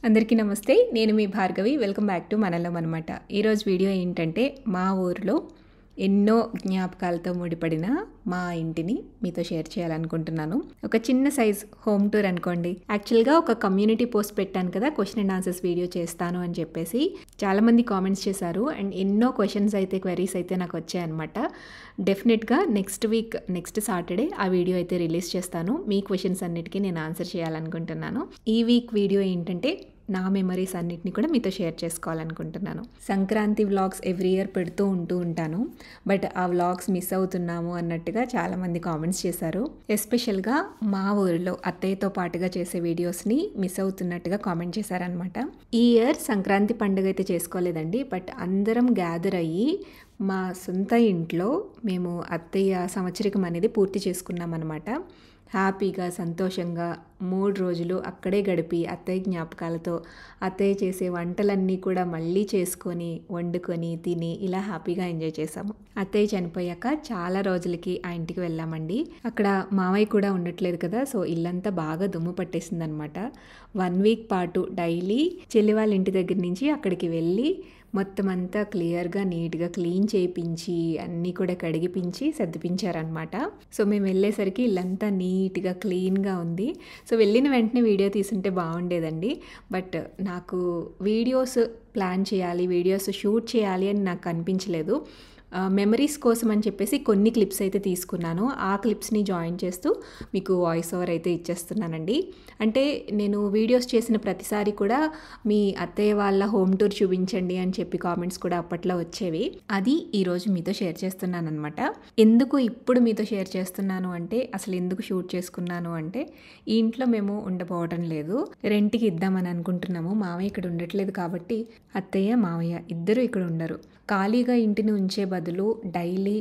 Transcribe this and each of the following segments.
అందరికీ నమస్తే. నేను మీ భార్గవి. వెల్కమ్ బ్యాక్ టు మనలో మనమాట. ఈరోజు వీడియో ఏంటంటే మా ఊరిలో ఎన్నో జ్ఞాపకాలతో ముడిపడిన మా ఇంటిని మీతో షేర్ చేయాలనుకుంటున్నాను. ఒక చిన్న సైజ్ హోమ్ టూర్ అనుకోండి. యాక్చువల్గా ఒక కమ్యూనిటీ పోస్ట్ పెట్టాను కదా, క్వశ్చన్ అండ్ ఆన్సర్స్ వీడియో చేస్తాను అని చెప్పేసి చాలామంది కామెంట్స్ చేశారు అండ్ ఎన్నో క్వశ్చన్స్ అయితే క్వెరీస్ అయితే నాకు వచ్చాయన్నమాట. డెఫినెట్గా నెక్స్ట్ సాటర్డే ఆ వీడియో అయితే రిలీజ్ చేస్తాను. మీ క్వశ్చన్స్ అన్నిటికీ నేను ఆన్సర్ చేయాలనుకుంటున్నాను. ఈ వీక్ వీడియో ఏంటంటే నా మెమరీస్ అన్నిటిని కూడా మీతో షేర్ చేసుకోవాలనుకుంటున్నాను. సంక్రాంతి వ్లాగ్స్ ఎవ్రీ ఇయర్ పెడుతూ ఉంటాను, బట్ ఆ వ్లాగ్స్ మిస్ అవుతున్నాము అన్నట్టుగా చాలామంది కామెంట్స్ చేశారు. ఎస్పెషల్గా మా ఊరిలో అత్తయ్యతో పాటుగా చేసే వీడియోస్ని మిస్ అవుతున్నట్టుగా కామెంట్ చేశారనమాట. ఈ ఇయర్ సంక్రాంతి పండుగ అయితే చేసుకోలేదండి, బట్ అందరం గ్యాదర్ అయ్యి మా సొంత ఇంట్లో మేము అత్తయ్య సంవత్సరికం అనేది పూర్తి చేసుకున్నాం అనమాట. హ్యాపీగా సంతోషంగా 3 రోజులు అక్కడే గడిపి అత్తయ్య జ్ఞాపకాలతో అత్తయ్య చేసే వంటలన్నీ కూడా మళ్ళీ చేసుకొని వండుకొని తిని ఇలా హ్యాపీగా ఎంజాయ్ చేసాము. అత్తయ్య చనిపోయాక చాలా రోజులకి ఆ ఇంటికి వెళ్ళామండి. అక్కడ మావయ్య కూడా ఉండట్లేదు కదా, సో ఇల్లంతా బాగా దుమ్ము పట్టేసింది అనమాట. 1 వీక్ పాటు డైలీ చెల్లి వాళ్ళ ఇంటి దగ్గర నుంచి అక్కడికి వెళ్ళి మొత్తం అంతా క్లియర్గా నీట్గా క్లీన్ చేయించి అన్నీ కూడా కడిగిపించి సర్దిపించారనమాట. సో మేము వెళ్ళేసరికి ఇల్లంతా నీట్గా క్లీన్గా ఉంది. సో వెళ్ళిన వెంటనే వీడియో తీసుంటే బాగుండేదండి, బట్ నాకు వీడియోస్ ప్లాన్ చేయాలి, వీడియోస్ షూట్ చేయాలి అని నాకు అనిపించలేదు. మెమరీస్ కోసం అని చెప్పేసి కొన్ని క్లిప్స్ అయితే తీసుకున్నాను. ఆ క్లిప్స్ని జాయిన్ చేస్తూ మీకు వాయిస్ ఓవర్ అయితే ఇచ్చేస్తున్నానండి. అంటే నేను వీడియోస్ చేసిన ప్రతిసారి కూడా మీ అత్తయ్య వాళ్ళ హోమ్ టూర్ చూపించండి అని చెప్పి కామెంట్స్ కూడా అప్పట్లో వచ్చేవి. అది ఈరోజు మీతో షేర్ చేస్తున్నాను అనమాట. ఎందుకు ఇప్పుడు మీతో షేర్ చేస్తున్నాను అంటే, అసలు ఎందుకు షూట్ చేసుకున్నాను అంటే, ఈ ఇంట్లో మేము ఉండబోవటం లేదు, రెంట్కి ఇద్దామని అనుకుంటున్నాము. మావయ్య ఇక్కడ ఉండట్లేదు కాబట్టి అత్తయ్య మావయ్య ఇద్దరు ఇక్కడ ఉండరు. ఖాళీగా ఇంటిని ఉంచే బదులు డైలీ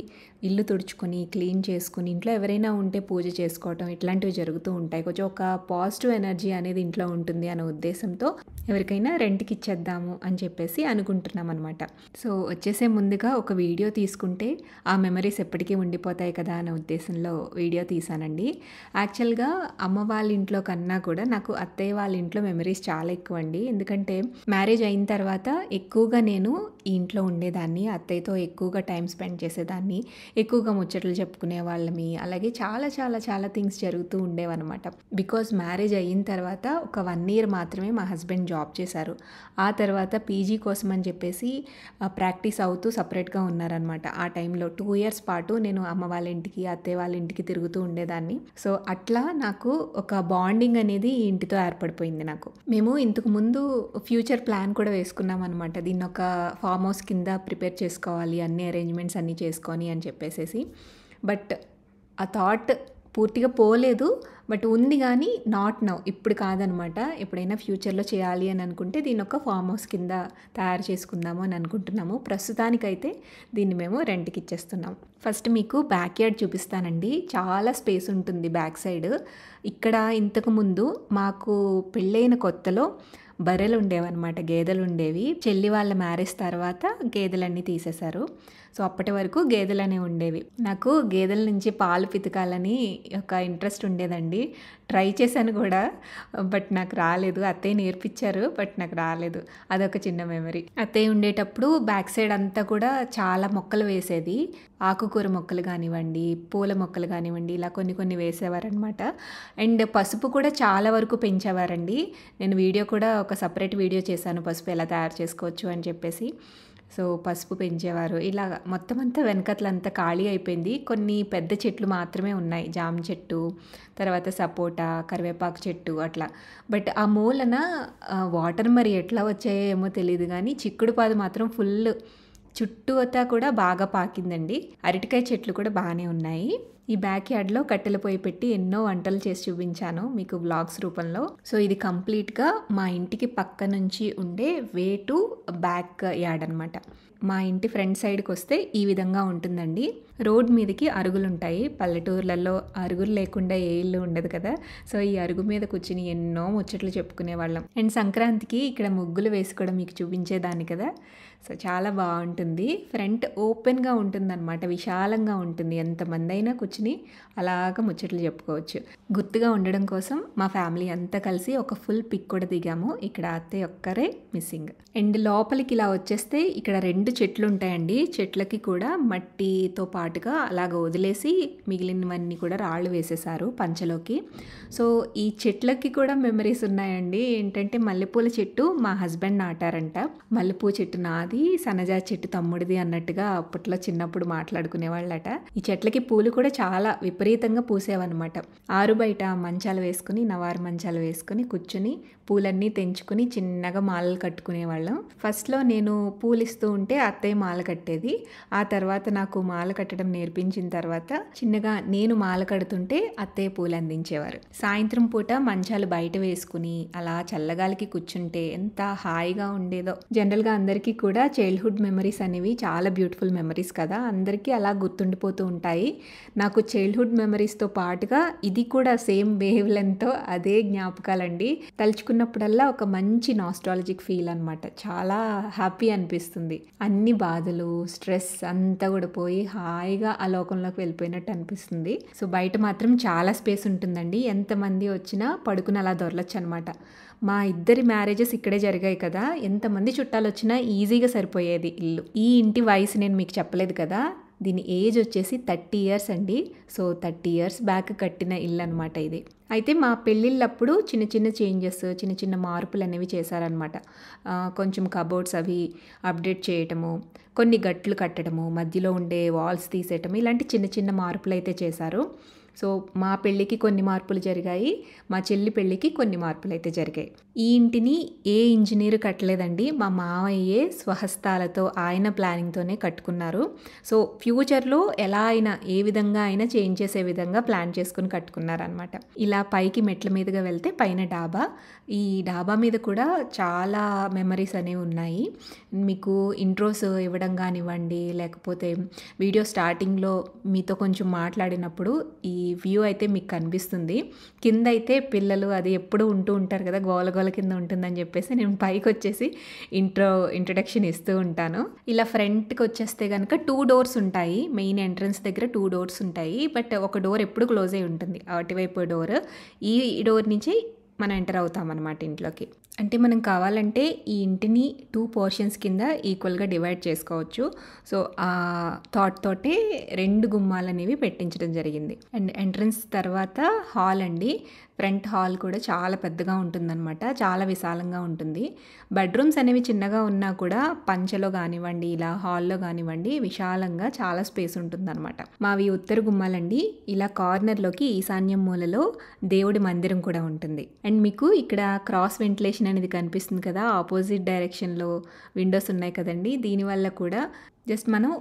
ఇల్లు తుడుచుకొని క్లీన్ చేసుకుని ఇంట్లో ఎవరైనా ఉంటే పూజ చేసుకోవటం ఇట్లాంటివి జరుగుతూ ఉంటాయి. కొంచెం ఒక పాజిటివ్ ఎనర్జీ అనేది ఇంట్లో ఉంటుంది అనే ఉద్దేశంతో ఎవరికైనా రెంట్కి ఇచ్చేద్దాము అని చెప్పేసి అనుకుంటున్నాం అనమాట. సో వచ్చేసే ముందుగా ఒక వీడియో తీసుకుంటే ఆ మెమరీస్ ఎప్పటికీ ఉండిపోతాయి కదా అనే ఉద్దేశంలో వీడియో తీసానండి. యాక్చువల్గా అమ్మ వాళ్ళ ఇంట్లో కన్నా కూడా నాకు అత్తయ్య వాళ్ళ ఇంట్లో మెమరీస్ చాలా ఎక్కువ అండి. ఎందుకంటే మ్యారేజ్ అయిన తర్వాత ఎక్కువగా నేను ఈ ఇంట్లో ఉండేదాన్ని, అత్తయ్యతో ఎక్కువగా టైం స్పెండ్ చేసేదాన్ని, ఎక్కువగా ముచ్చట్లు చెప్పుకునే వాళ్ళమి, అలాగే చాలా చాలా చాలా థింగ్స్ జరుగుతూ ఉండేవన్నమాట. బికాజ్ మ్యారేజ్ అయిన తర్వాత ఒక 1 ఇయర్ మాత్రమే మా హస్బెండ్ జాబ్ చేశారు. ఆ తర్వాత పీజీ కోసం అని చెప్పేసి ప్రాక్టీస్ అవుతూ సపరేట్గా ఉన్నారనమాట. ఆ టైంలో 2 ఇయర్స్ పాటు నేను అమ్మ వాళ్ళ ఇంటికి అత్తయ్య వాళ్ళ ఇంటికి తిరుగుతూ ఉండేదాన్ని. సో అట్లా నాకు ఒక బాండింగ్ అనేది ఈ ఇంటితో ఏర్పడిపోయింది నాకు. మేము ఇంతకు ముందు ఫ్యూచర్ ప్లాన్ కూడా వేసుకున్నాం అనమాట. దీన్ని ఒక ఫామ్ హౌస్ కింద ప్రిపేర్ చేసుకోవాలి, అన్ని అరేంజ్మెంట్స్ అన్నీ చేసుకొని అని చెప్పేసి. బట్ ఆ థాట్ పూర్తిగా పోలేదు, బట్ ఉంది కానీ నాట్ నౌ, ఇప్పుడు కాదనమాట. ఎప్పుడైనా ఫ్యూచర్లో చేయాలి అని అనుకుంటే దీన్ని ఒక ఫామ్ హౌస్ కింద తయారు చేసుకుందాము అని అనుకుంటున్నాము. ప్రస్తుతానికైతే దీన్ని మేము రెంట్కి ఇచ్చేస్తున్నాం. ఫస్ట్ మీకు బ్యాక్ యార్డ్ చూపిస్తానండి. చాలా స్పేస్ ఉంటుంది బ్యాక్ సైడ్. ఇక్కడ ఇంతకుముందు మాకు పెళ్ళైన కొత్తలో బర్రెలు ఉండేవన్నమాట, గేదెలు ఉండేవి. చెల్లి వాళ్ళ మ్యారేజ్ తర్వాత గేదెలన్నీ తీసేశారు. సో అప్పటి వరకు గేదెలనే ఉండేవి. నాకు గేదెల నుంచి పాలు పితకాలని ఒక ఇంట్రెస్ట్ ఉండేదండి. ట్రై చేశాను కూడా, బట్ నాకు రాలేదు. అత్తయ్య నేర్పించారు, బట్ నాకు రాలేదు. అదొక చిన్న మెమరీ. అత్తయ్య ఉండేటప్పుడు బ్యాక్ సైడ్ అంతా కూడా చాలా మొక్కలు వేసేది. ఆకుకూర మొక్కలు కానివ్వండి, పూల మొక్కలు కానివ్వండి, ఇలా కొన్ని వేసేవారనమాట. అండ్ పసుపు కూడా చాలా వరకు పెంచేవారండి. నేను వీడియో కూడా ఒక సపరేట్ వీడియో చేశాను, పసుపు ఎలా తయారు చేసుకోవచ్చు అని చెప్పేసి. సో పసుపు పెంచేవారు. ఇలా మొత్తం అంతా వెనకట్లంతా ఖాళీ అయిపోయింది. కొన్ని పెద్ద చెట్లు మాత్రమే ఉన్నాయి, జామ చెట్టు, తర్వాత సపోటా, కరివేపాకు చెట్టు అట్లా. బట్ ఆ మూలన వాటర్ మరి ఎట్లా వచ్చాయో ఏమో తెలియదు కానీ చిక్కుడు పాదు మాత్రం ఫుల్ చుట్టూతా కూడా బాగా పాకిందండి. అరటికాయ చెట్లు కూడా బాగానే ఉన్నాయి. ఈ బ్యాక్ యార్డ్లో కట్టెల పొయ్యి పెట్టి ఎన్నో వంటలు చేసి చూపించాను మీకు వ్లాగ్స్ రూపంలో. సో ఇది కంప్లీట్గా మా ఇంటికి పక్క నుంచి ఉండే వే టు బ్యాక్ యార్డ్ అనమాట. మా ఇంటి ఫ్రంట్ సైడ్కి వస్తే ఈ విధంగా ఉంటుందండి. రోడ్ మీదకి అరుగులుంటాయి. పల్లెటూర్లలో అరుగులు లేకుండా ఏ ఇల్లు ఉండదు కదా. సో ఈ అరుగు మీద కూర్చుని ఎన్నో ముచ్చట్లు చెప్పుకునేవాళ్ళం. అండ్ సంక్రాంతికి ఇక్కడ ముగ్గులు వేసుకోవడం మీకు చూపించేదాన్ని కదా. సో చాలా బాగుంటుంది. ఫ్రంట్ ఓపెన్గా ఉంటుందన్నమాట, విశాలంగా ఉంటుంది. ఎంతమంది అయినా కూర్చుని అలాగ ముచ్చట్లు చెప్పుకోవచ్చు. గుర్తుగా ఉండడం కోసం మా ఫ్యామిలీ అంతా కలిసి ఒక ఫుల్ పిక్ కూడా దిగాము. ఇక్కడ అత్తయ్య ఒక్కరే మిస్సింగ్. అండ్ లోపలికి ఇలా వచ్చేస్తే ఇక్కడ 2 చెట్లు ఉంటాయండి. చెట్లకి కూడా మట్టితో పాటుగా అలాగ వదిలేసి మిగిలినవన్నీ కూడా రాళ్ళు వేసేసారు పంచలోకి. సో ఈ చెట్లకి కూడా మెమరీస్ ఉన్నాయండి. ఏంటంటే మల్లెపూల చెట్టు మా హస్బెండ్ నాటారంట. మల్లెపూ చెట్టు నాది, సన్నజా చెట్టు తమ్ముడిది అన్నట్టుగా అప్పట్లో చిన్నప్పుడు మాట్లాడుకునేవాళ్ళట. ఈ చెట్లకి పూలు కూడా చాలా విపరీతంగా పూసేవన్నమాట. ఆరు బయట మంచాలు వేసుకుని, నవారు మంచాలు వేసుకుని కూర్చుని పూలన్నీ తెంచుకుని చిన్నగా మాలలు కట్టుకునేవాళ్ళం. ఫస్ట్లో నేను పూలు ఇస్తూ ఉంటే అత్తయ్య మాల కట్టేది. ఆ తర్వాత నాకు మాల కట్టడం నేర్పించిన తర్వాత చిన్నగా నేను మాల కడుతుంటే అత్తయ్య పూలు అందించేవారు. సాయంత్రం పూట మంచాలు బయట వేసుకుని అలా చల్లగాలికి కూర్చుంటే ఎంత హాయిగా ఉండేదో. జనరల్గా అందరికీ కూడా చైల్డ్హుడ్ మెమరీస్ అనేవి చాలా బ్యూటిఫుల్ మెమరీస్ కదా, అందరికీ అలా గుర్తుండిపోతూ ఉంటాయి. నాకు చైల్డ్హుడ్ మెమరీస్తో పాటుగా ఇది కూడా సేమ్ వేవ్ లెంగ్త్తో అదే జ్ఞాపకాలండి. తలుచుకున్నప్పుడల్లా ఒక మంచి నాస్టాలజిక్ ఫీల్ అనమాట. చాలా హ్యాపీ అనిపిస్తుంది. అన్ని బాధలు, స్ట్రెస్ అంతా కూడా పోయి హాయిగా ఆ లోకంలోకి వెళ్ళిపోయినట్టు అనిపిస్తుంది. సో బయట మాత్రం చాలా స్పేస్ ఉంటుందండి. ఎంతమంది వచ్చినా పడుకుని అలా దొరలచ్చు అనమాట. మా ఇద్దరి మ్యారేజెస్ ఇక్కడే జరిగాయి కదా, ఎంతమంది చుట్టాలు వచ్చినా ఈజీగా సరిపోయేది ఇల్లు. ఈ ఇంటి వయసు నేను మీకు చెప్పలేదు కదా, దీని ఏజ్ వచ్చేసి 30 years అండి. సో 30 years బ్యాక్ కట్టిన ఇల్లు అనమాట ఇది. అయితే మా పెళ్ళిళ్ళప్పుడు చిన్న చిన్న చేంజెస్, చిన్న చిన్న మార్పులు అనేవి చేశారనమాట. కొంచెం కబోర్డ్స్ అవి అప్డేట్ చేయటము, కొన్ని గట్లు కట్టడము, మధ్యలో ఉండే వాల్స్ తీసేయటం, ఇలాంటి చిన్న చిన్న మార్పులు అయితే చేశారు. సో మా పెళ్ళికి కొన్ని మార్పులు జరిగాయి, మా చెల్లి పెళ్ళికి కొన్ని మార్పులు అయితే జరిగాయి. ఈ ఇంటిని ఏ ఇంజనీర్ కట్టలేదండి, మా మావయ్యే స్వహస్తాలతో ఆయన ప్లానింగ్తోనే కట్టుకున్నారు. సో ఫ్యూచర్లో ఎలా అయినా ఏ విధంగా అయినా చేంజ్ చేసే విధంగా ప్లాన్ చేసుకుని కట్టుకున్నారనమాట. ఇలా పైకి మెట్ల మీదుగా వెళ్తే పైన డాబా. ఈ డాబా మీద కూడా చాలా మెమరీస్ అనేవి ఉన్నాయి. మీకు ఇంట్రోస్ ఇవ్వడం కానివ్వండి, లేకపోతే వీడియో స్టార్టింగ్లో మీతో కొంచెం మాట్లాడినప్పుడు ఈ వ్యూ అయితే మీకు కనిపిస్తుంది. కింద అయితే పిల్లలు అది ఎప్పుడు ఉంటూ ఉంటారు కదా, గోల కింద ఉంటుందని చెప్పేసి నేను పైకి వచ్చేసి ఇంట్రొడక్షన్ ఇస్తూ ఉంటాను. ఇలా ఫ్రంట్కి వచ్చేస్తే కనుక 2 doors ఉంటాయి. మెయిన్ ఎంట్రన్స్ దగ్గర 2 doors ఉంటాయి. బట్ ఒక డోర్ ఎప్పుడు క్లోజ్ అయి ఉంటుంది, అటువైపు డోర్. ఈ డోర్ నుంచి మనం ఎంటర్ అవుతాం అన్నమాట ఇంట్లోకి. అంటే మనం కావాలంటే ఈ ఇంటిని 2 portions కింద ఈక్వల్గా డివైడ్ చేసుకోవచ్చు. సో ఆ థాట్ తోటే 2 గుమ్మాలు అనేవి పెట్టించడం జరిగింది. అండ్ ఎంట్రన్స్ తర్వాత హాల్ అండి. ఫ్రంట్ హాల్ కూడా చాలా పెద్దగా ఉంటుందన్నమాట, చాలా విశాలంగా ఉంటుంది. బెడ్రూమ్స్ అనేవి చిన్నగా ఉన్నా కూడా పంచలో కానివ్వండి, ఇలా హాల్లో కానివ్వండి, విశాలంగా చాలా స్పేస్ ఉంటుందన్నమాట. మావి ఉత్తర గుమ్మాలండి. ఇలా కార్నర్లోకి ఈశాన్యం మూలలో దేవుడి మందిరం కూడా ఉంటుంది. అండ్ మీకు ఇక్కడ క్రాస్ వెంటిలేషన్ అనేది కనిపిస్తుంది కదా, ఆపోజిట్ డైరెక్షన్లో విండోస్ ఉన్నాయి కదండి. దీనివల్ల కూడా జస్ట్ మనం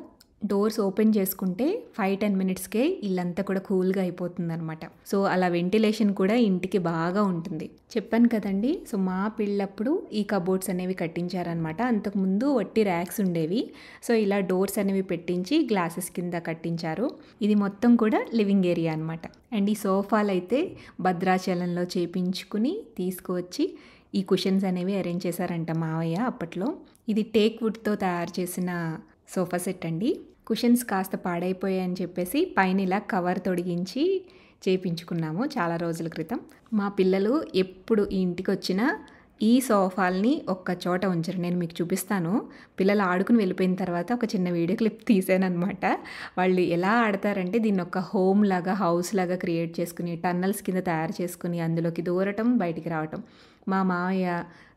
డోర్స్ ఓపెన్ చేసుకుంటే 5-10 minutesకే ఇల్లంతా కూడా కూల్గా అయిపోతుంది అనమాట. సో అలా వెంటిలేషన్ కూడా ఇంటికి బాగా ఉంటుంది. చెప్పాను కదండి, సో మా పెళ్ళప్పుడు ఈ కబోర్డ్స్ అనేవి కట్టించారనమాట. అంతకుముందు వట్టి ర్యాక్స్ ఉండేవి. సో ఇలా డోర్స్ అనేవి పెట్టించి గ్లాసెస్ కింద కట్టించారు. ఇది మొత్తం కూడా లివింగ్ ఏరియా అనమాట. అండ్ ఈ సోఫాలు అయితే భద్రాచలంలో చేపించుకుని తీసుకువచ్చి ఈ కుషన్స్ అనేవి అరేంజ్ చేశారంట మావయ్య అప్పట్లో. ఇది టేక్ వుడ్తో తయారు చేసిన సోఫా సెట్ అండి. కుషన్స్ కాస్త పాడైపోయాయని చెప్పేసి పైన ఇలా కవర్ తొడిగించి చేయించుకున్నాము చాలా రోజుల క్రితం. మా పిల్లలు ఎప్పుడు ఈ ఇంటికి వచ్చినా ఈ సోఫాల్ని ఒక్క చోట ఉంచరు. నేను మీకు చూపిస్తాను. పిల్లలు ఆడుకుని వెళ్ళిపోయిన తర్వాత ఒక చిన్న వీడియో క్లిప్ తీసానమాట. వాళ్ళు ఎలా ఆడతారంటే దీన్ని ఒక హోమ్ లాగా, హౌస్ లాగా క్రియేట్ చేసుకుని, టన్నల్స్ కింద తయారు చేసుకుని అందులోకి దూరటం, బయటికి రావటం. మా మావయ్య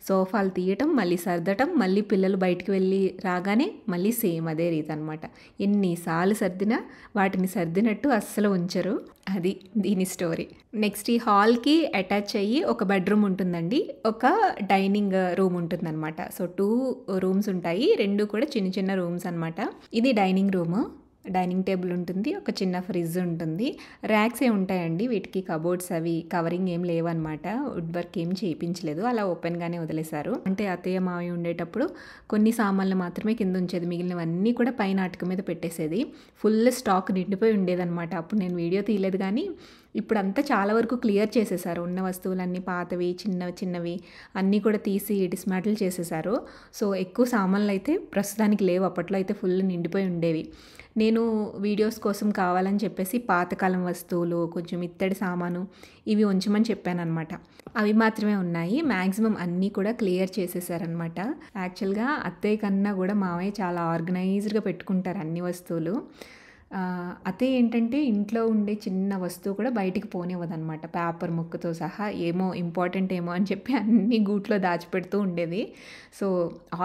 సోఫాలు తీయటం, మళ్ళీ సర్దటం, మళ్ళీ పిల్లలు బయటికి వెళ్ళి రాగానే మళ్ళీ సేమ్ అదే రీతి అనమాట. ఎన్నిసార్లు సర్దినా వాటిని సర్దినట్టు అస్సలు ఉంచరు. అది దీని స్టోరీ. నెక్స్ట్ ఈ హాల్కి అటాచ్ అయ్యి ఒక బెడ్రూమ్ ఉంటుందండి, ఒక డైనింగ్ రూమ్ ఉంటుందన్నమాట. సో 2 rooms ఉంటాయి, 2 కూడా చిన్న చిన్న రూమ్స్ అనమాట. ఇది డైనింగ్ రూమ్. డైనింగ్ టేబుల్ ఉంటుంది, ఒక చిన్న ఫ్రిడ్జ్ ఉంటుంది. ర్యాక్సే ఉంటాయండి వీటికి, కబోర్డ్స్ అవి కవరింగ్ ఏం లేవన్నమాట. వుడ్ వర్క్ ఏం చేయించలేదు, అలా ఓపెన్గానే వదిలేశారు. అంటే అత్తయ్య మావయ్య ఉండేటప్పుడు కొన్ని సామాన్లు మాత్రమే కింద ఉంచేది, మిగిలినవన్నీ కూడా పైన అటుక మీద పెట్టేసేది. ఫుల్ స్టాక్ నిండిపోయి ఉండేదన్నమాట. అప్పుడు నేను వీడియో తీయలేదు కానీ ఇప్పుడంతా చాలా వరకు క్లియర్ చేసేసారు. ఉన్న వస్తువులన్నీ పాతవి చిన్నవి అన్నీ కూడా తీసి డిస్మాటిల్ చేసేసారు. సో ఎక్కువ సామాన్లు అయితే ప్రస్తుతానికి లేవు, అప్పట్లో అయితే ఫుల్ నిండిపోయి ఉండేవి. నేను వీడియోస్ కోసం కావాలని చెప్పేసి పాతకాలం వస్తువులు, కొంచెం ఇత్తడి సామాను ఇవి ఉంచమని చెప్పాను అనమాట. అవి మాత్రమే ఉన్నాయి. మ్యాక్సిమం అన్నీ కూడా క్లియర్ చేసేసారనమాట. యాక్చువల్గా అత్తయ్య కన్నా కూడా మావయ్య చాలా ఆర్గనైజ్డ్గా పెట్టుకుంటారు అన్ని వస్తువులు. అత్తయ్య ఏంటంటే ఇంట్లో ఉండే చిన్న వస్తువు కూడా బయటికి పోనివ్వదనమాట, పేపర్ ముక్కతో సహా. ఏమో ఇంపార్టెంట్ ఏమో అని చెప్పి అన్ని గూట్లో దాచిపెడుతూ ఉండేది. సో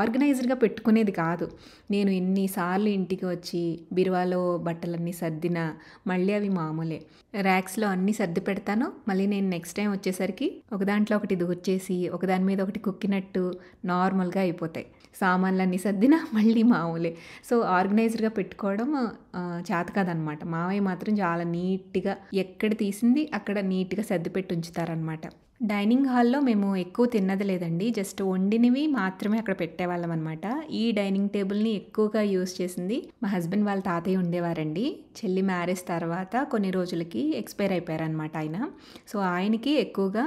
ఆర్గనైజ్డ్గా పెట్టుకునేది కాదు. నేను ఎన్నిసార్లు ఇంటికి వచ్చి బిరువాలో బట్టలన్నీ సర్దినా మళ్ళీ అవి మామూలే. ర్యాక్స్లో అన్నీ సర్ది పెడతాను, మళ్ళీ నేను నెక్స్ట్ టైం వచ్చేసరికి ఒక దాంట్లో ఒకటి దూర్చేసి ఒకదాని మీద ఒకటి కుక్కినట్టు నార్మల్గా అయిపోతాయి. సామాన్లన్నీ సర్దినా మళ్ళీ మామూలే. సో ఆర్గనైజ్డ్గా పెట్టుకోవడం చేత కాదనమాట. మావయ్య మాత్రం చాలా నీట్గా ఎక్కడ తీసింది అక్కడ నీట్గా సర్దిపెట్టి ఉంచుతారనమాట. డైనింగ్ హాల్లో మేము ఎక్కువ తిన్నది లేదండి, జస్ట్ వండినవి మాత్రమే అక్కడ పెట్టేవాళ్ళం అనమాట. ఈ డైనింగ్ టేబుల్ని ఎక్కువగా యూజ్ చేసింది మా హస్బెండ్ వాళ్ళ తాతయ్య ఉండేవారండి. చెల్లి మ్యారేజ్ తర్వాత కొన్ని రోజులకి ఎక్స్పైర్ అయిపోయారనమాట ఆయన. సో ఆయనకి ఎక్కువగా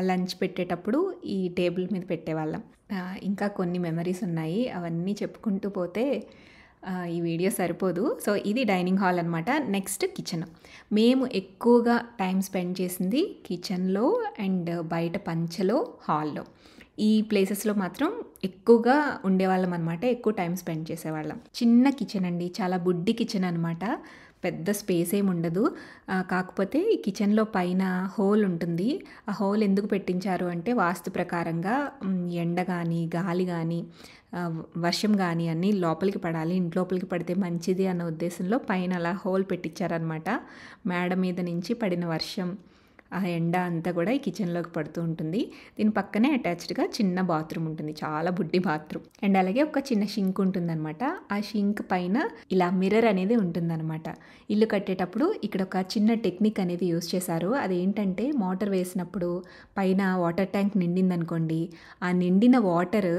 లంచ్ పెట్టేటప్పుడు ఈ టేబుల్ మీద పెట్టేవాళ్ళం. ఇంకా కొన్ని మెమరీస్ ఉన్నాయి, అవన్నీ చెప్పుకుంటూ పోతే ఈ వీడియో సరిపోదు. సో ఇది డైనింగ్ హాల్ అనమాట. Next kitchen. మేము ఎక్కువగా టైం స్పెండ్ చేసింది కిచెన్లో అండ్ బయట పంచలో, హాల్లో. ఈ ప్లేసెస్లో మాత్రం ఎక్కువగా ఉండేవాళ్ళం అనమాట, ఎక్కువ టైం స్పెండ్ చేసేవాళ్ళం. చిన్న కిచెన్ అండి, చాలా బుడ్డి కిచెన్ అనమాట. పెద్ద స్పేస్ ఏమి ఉండదు. కాకపోతే ఈ కిచెన్లో పైన హోల్ ఉంటుంది. ఆ హోల్ ఎందుకు పెట్టించారు అంటే వాస్తు ప్రకారంగా ఎండ కానీ గాలి కానీ వర్షం కానీ అన్నీ లోపలికి పడాలి, ఇంట్లోపలికి పడితే మంచిది అన్న ఉద్దేశంలో పైన అలా హోల్ పెట్టించారనమాట. మేడ మీద నుంచి పడిన వర్షం, ఆ ఎండ అంతా కూడా ఈ కిచెన్లోకి పడుతూ ఉంటుంది. దీని పక్కనే అటాచ్డ్గా చిన్న బాత్రూమ్ ఉంటుంది, చాలా బుడ్డి బాత్రూమ్. అండ్ అలాగే ఒక చిన్న షింక్ ఉంటుందన్నమాట. ఆ షింక్ పైన ఇలా మిర్రర్ అనేది ఉంటుందన్నమాట. ఇల్లు కట్టేటప్పుడు ఇక్కడ ఒక చిన్న టెక్నిక్ అనేది యూస్ చేశారు. అదేంటంటే మోటార్ వేసినప్పుడు పైన వాటర్ ట్యాంక్ నిండిందనుకోండి, ఆ నిండిన వాటర్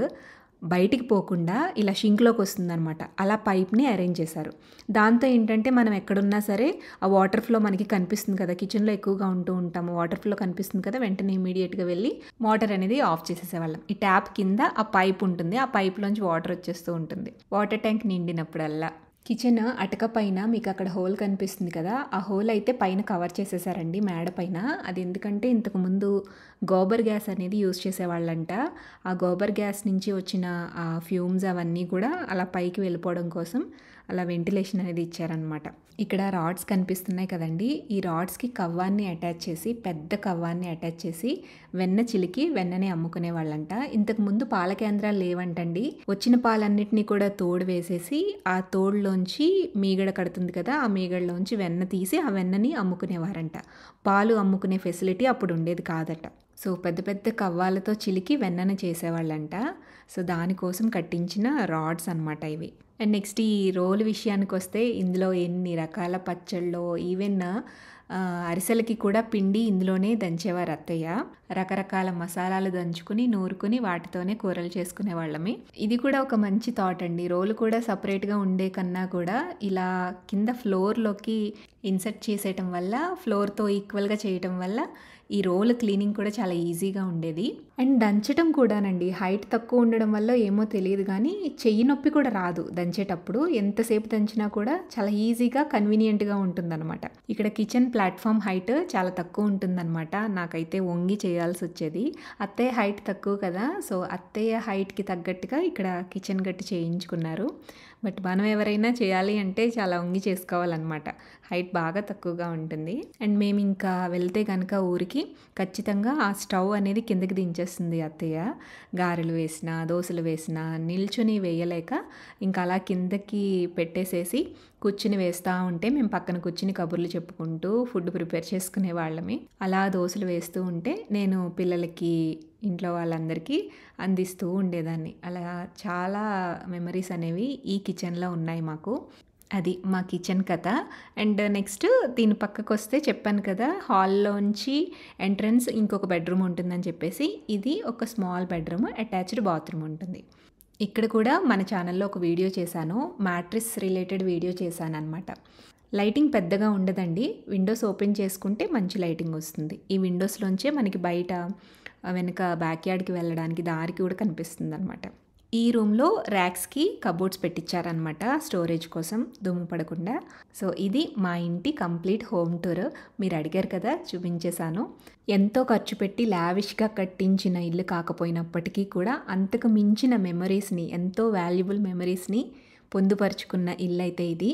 బయటికి పోకుండా ఇలా షింక్లోకి వస్తుందన్నమాట. అలా పైప్ని అరేంజ్ చేశారు. దాంతో ఏంటంటే మనం ఎక్కడున్నా సరే ఆ వాటర్ ఫ్లో మనకి కనిపిస్తుంది కదా, కిచెన్లో ఎక్కువగా ఉంటూ ఉంటాము, వాటర్ ఫ్లో కనిపిస్తుంది కదా, వెంటనే ఇమీడియట్గా వెళ్ళి మోటార్ అనేది ఆఫ్ చేసేసేవాళ్ళం. ఈ ట్యాప్ కింద ఆ పైప్ ఉంటుంది, ఆ పైప్లోంచి వాటర్ వచ్చేస్తూ ఉంటుంది వాటర్ ట్యాంక్ నిండినప్పుడల్లా. కిచెన్ అటక పైన మీకు అక్కడ హోల్ కనిపిస్తుంది కదా, ఆ హోల్ అయితే పైన కవర్ చేసేసారండి మేడ పైన. అది ఎందుకంటే ఇంతకుముందు గోబర్ గ్యాస్ అనేది యూజ్ చేసేవాళ్ళంట. ఆ గోబర్ గ్యాస్ నుంచి వచ్చిన ఆ ఫ్యూమ్స్ అవన్నీ కూడా అలా పైకి వెళ్ళిపోవడం కోసం అలా వెంటిలేషన్ అనేది ఇచ్చారనమాట. ఇక్కడ రాడ్స్ కనిపిస్తున్నాయి కదండి, ఈ రాడ్స్కి కవ్వాన్ని అటాచ్ చేసి, పెద్ద కవ్వాన్ని అటాచ్ చేసి వెన్న చిలికి వెన్నని అమ్ముకునే వాళ్ళంట. ఇంతకుముందు పాల కేంద్రాలు లేవంటండి. వచ్చిన పాలన్నిటినీ కూడా తోడు వేసేసి ఆ తోడులోంచి మీగడ కడుతుంది కదా, ఆ మీగడలోంచి వెన్న తీసి ఆ వెన్నని అమ్ముకునేవారంట. పాలు అమ్ముకునే ఫెసిలిటీ అప్పుడు ఉండేది కాదట. సో పెద్ద పెద్ద కవ్వాలతో చిలికి వెన్నను చేసేవాళ్ళంట. సో దానికోసం కట్టించిన రాడ్స్ అనమాట ఇవి. అండ్ నెక్స్ట్ ఈ రోలు విషయానికి వస్తే ఇందులో ఎన్ని రకాల పచ్చళ్ళు, ఈవెన్ అరిసెలకి కూడా పిండి ఇందులోనే దంచేవారు అత్తయ్య. రకరకాల మసాలాలు దంచుకుని నూరుకుని వాటితోనే కూరలు చేసుకునే వాళ్ళమే. ఇది కూడా ఒక మంచి థాట్ అండి. రోలు కూడా సపరేట్గా ఉండే కన్నా కూడా ఇలా కింద ఫ్లోర్లోకి ఇన్సర్ట్ చేసేయటం వల్ల, ఫ్లోర్తో ఈక్వల్గా చేయటం వల్ల ఈ రోల్ క్లీనింగ్ కూడా చాలా ఈజీగా ఉండేది. అండ్ దంచటం కూడానండి, హైట్ తక్కువ ఉండడం వల్ల ఏమో తెలియదు కానీ చెయ్యి నొప్పి కూడా రాదు దంచేటప్పుడు. ఎంతసేపు దంచినా కూడా చాలా ఈజీగా కన్వీనియంట్గా ఉంటుందన్నమాట. ఇక్కడ కిచెన్ ప్లాట్ఫామ్ హైట్ చాలా తక్కువ ఉంటుందన్నమాట. నాకైతే వంగి చేయాల్సి వచ్చేది. అత్తయ్య హైట్ తక్కువ కదా, సో అత్తయ్య హైట్కి తగ్గట్టుగా ఇక్కడ కిచెన్ గట్టి చేయించుకున్నారు. బట్ మనం ఎవరైనా చేయాలి అంటే చాలా వంగి చేసుకోవాలన్నమాట, హైట్ బాగా తక్కువగా ఉంటుంది. అండ్ మేము ఇంకా వెళ్తే కనుక ఊరికి ఖచ్చితంగా ఆ స్టవ్ అనేది కిందకి దించేస్తుంది అత్తయ్య. గారెలు వేసినా దోశలు వేసినా నిల్చుని వేయలేక ఇంకా అలా కిందకి పెట్టేసేసి కూర్చుని వేస్తూ ఉంటే మేము పక్కన కూర్చుని కబుర్లు చెప్పుకుంటూ ఫుడ్ ప్రిపేర్ చేసుకునే వాళ్ళమే. అలా దోశలు వేస్తూ ఉంటే నేను పిల్లలకి, ఇంట్లో వాళ్ళందరికీ అందిస్తూ ఉండేదాన్ని. అలా చాలా మెమరీస్ అనేవి ఈ కిచెన్లో ఉన్నాయి మాకు. అది మా కిచెన్ కథ. అండ్ నెక్స్ట్ దీని పక్కకొస్తే చెప్పాను కదా, హాల్లోంచి ఎంట్రన్స్ ఇంకొక బెడ్రూమ్ ఉంటుందని చెప్పేసి. ఇది ఒక స్మాల్ బెడ్రూమ్, అటాచ్డ్ బాత్రూమ్ ఉంటుంది. ఇక్కడ కూడా మన ఛానల్లో ఒక వీడియో చేశాను, మ్యాట్రిస్ రిలేటెడ్ వీడియో చేశానన్నమాట. లైటింగ్ పెద్దగా ఉండదండి, విండోస్ ఓపెన్ చేసుకుంటే మంచి లైటింగ్ వస్తుంది. ఈ విండోస్లోంచే మనకి బయట వెనక బ్యాక్ యార్డ్కి వెళ్ళడానికి దారికి కూడా కనిపిస్తుంది అనమాట. ఈ రూమ్లో ర్యాక్స్కి కబోర్డ్స్ పెట్టించారనమాట, స్టోరేజ్ కోసం దుమ్ము పడకుండా. సో ఇది మా ఇంటి కంప్లీట్ హోమ్ టూర్. మీరు అడిగారు కదా, చూపించేశాను. ఎంతో ఖర్చు పెట్టి లావిష్గా కట్టించిన ఇల్లు కాకపోయినప్పటికీ కూడా అంతకు మించిన మెమరీస్ని, ఎంతో వాల్యుబుల్ మెమరీస్ని పొందుపరుచుకున్న ఇల్లు అయితే ఇది.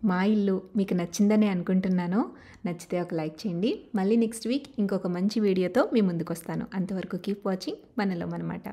మా ఇల్లు మీకు నచ్చిందని అనుకుంటున్నాను. నచ్చితే ఒక లైక్ చేయండి. మళ్ళీ నెక్స్ట్ వీక్ ఇంకొక మంచి వీడియోతో మీ ముందుకు వస్తాను. అంతవరకు కీప్ వాచింగ్ మనలో మనమాట.